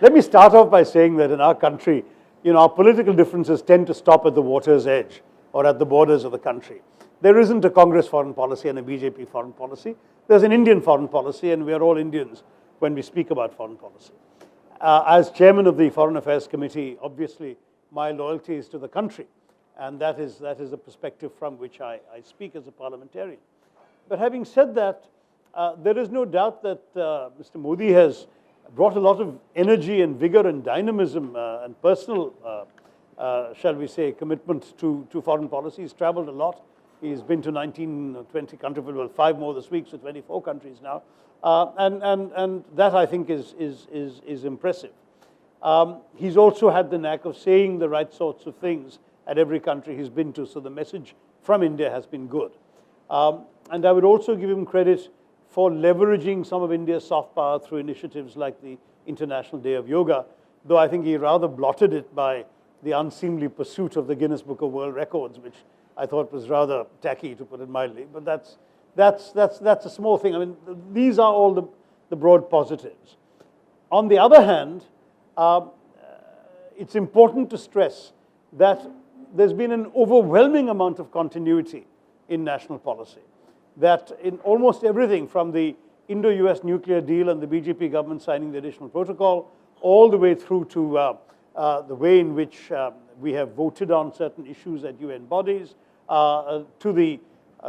Let me start off by saying that in our country, our political differences tend to stop at the water's edge or at the borders of the country. There isn't a Congress foreign policy and a BJP foreign policy. There's an Indian foreign policy, and we are all Indians when we speak about foreign policy. As chairman of the Foreign Affairs Committee, obviously my loyalty is to the country, and that is the perspective from which I speak as a parliamentarian. But having said that, there is no doubt that Mr. Modi has brought a lot of energy and vigor and dynamism and personal, shall we say, commitment to foreign policy. He's traveled a lot. He's been to 19, 20 countries, well, 5 more this week, so 24 countries now. And that, I think, is impressive. He's also had the knack of saying the right sorts of things at every country he's been to, so the message from India has been good. And I would also give him credit for leveraging some of India's soft power through initiatives like the International Day of Yoga, though I think he rather blotted it by the unseemly pursuit of the Guinness Book of World Records, which I thought was rather tacky, to put it mildly. But that's a small thing. I mean, these are all the broad positives. On the other hand, it's important to stress that there's been an overwhelming amount of continuity in national policy. That in almost everything, from the Indo-US nuclear deal and the BJP government signing the additional protocol, all the way through to the way in which we have voted on certain issues at UN bodies, to the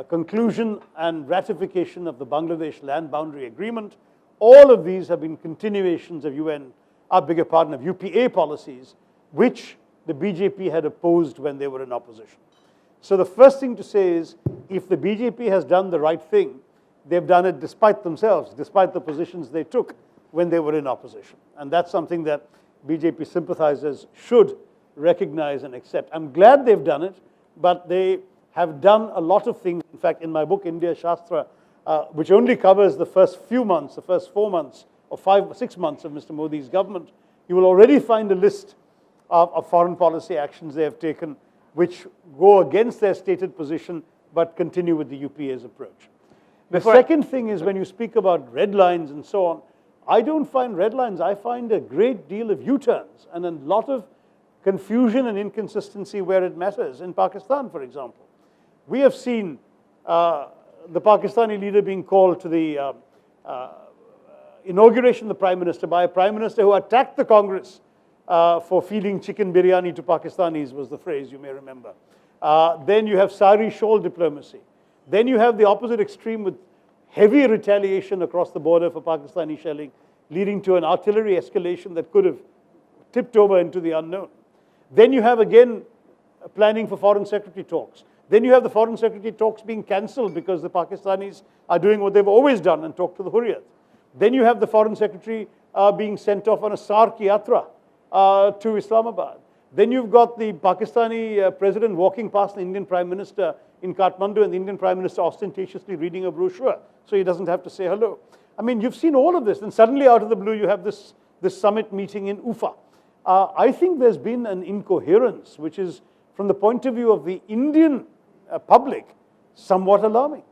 conclusion and ratification of the Bangladesh Land Boundary Agreement. All of these have been continuations of of UPA policies, which the BJP had opposed when they were in opposition. So the first thing to say is, if the BJP has done the right thing, they've done it despite themselves, despite the positions they took when they were in opposition. And that's something that BJP sympathizers should recognize and accept. I'm glad they've done it, but they have done a lot of things. In fact, in my book, India Shastra, which only covers the first few months, the first 4 months or 5 or 6 months of Mr. Modi's government, you will already find a list of foreign policy actions they have taken which go against their stated position but continue with the UPA's approach. The second thing is, when you speak about red lines and so on, I don't find red lines. I find a great deal of U-turns and a lot of confusion and inconsistency where it matters. In Pakistan, for example, we have seen the Pakistani leader being called to the inauguration of the Prime Minister by a Prime Minister who attacked the Congress for feeding chicken biryani to Pakistanis, was the phrase, you may remember. Then you have sari shawl diplomacy. Then you have the opposite extreme with heavy retaliation across the border for Pakistani shelling, leading to an artillery escalation that could have tipped over into the unknown. Then you have, again, planning for foreign secretary talks. Then you have the foreign secretary talks being cancelled because the Pakistanis are doing what they've always done and talk to the Hurriyat. Then you have the foreign secretary being sent off on a Sark yatra to Islamabad. Then you've got the Pakistani president walking past the Indian Prime Minister in Kathmandu, and the Indian Prime Minister ostentatiously reading a brochure so he doesn't have to say hello. I mean, you've seen all of this, and suddenly out of the blue you have this summit meeting in Ufa. I think there's been an incoherence which is, from the point of view of the Indian public, somewhat alarming.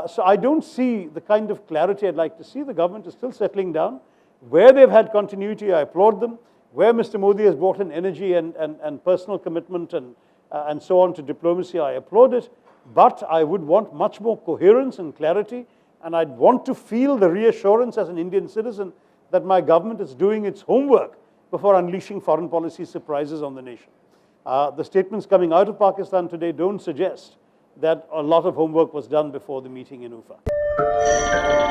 So I don't see the kind of clarity I'd like to see. The government is still settling down. Where they've had continuity, I applaud them. Where Mr. Modi has brought in energy and personal commitment and so on to diplomacy, I applaud it. But I would want much more coherence and clarity, and I'd want to feel the reassurance as an Indian citizen that my government is doing its homework before unleashing foreign policy surprises on the nation. The statements coming out of Pakistan today don't suggest that a lot of homework was done before the meeting in Ufa.